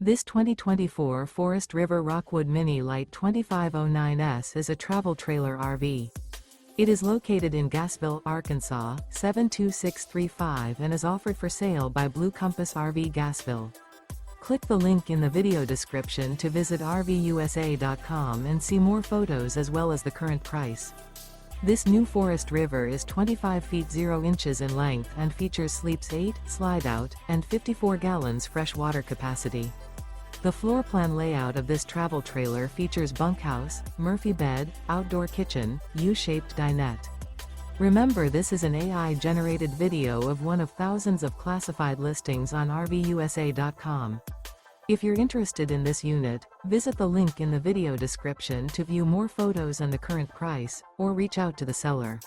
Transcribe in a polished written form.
This 2024 Forest River Rockwood Mini Lite 2509S is a travel trailer RV. It is located in Gassville, Arkansas, 72635 and is offered for sale by Blue Compass RV Gassville. Click the link in the video description to visit RVUSA.com and see more photos as well as the current price. This new Forest River is 25 feet 0 inches in length and features sleeps 8, Slideout, and 54 gallons fresh water capacity. The floor plan layout of this travel trailer features bunkhouse, Murphy bed, outdoor kitchen, U-shaped dinette. Remember, this is an AI-generated video of one of thousands of classified listings on RVUSA.com. If you're interested in this unit, visit the link in the video description to view more photos and the current price, or reach out to the seller.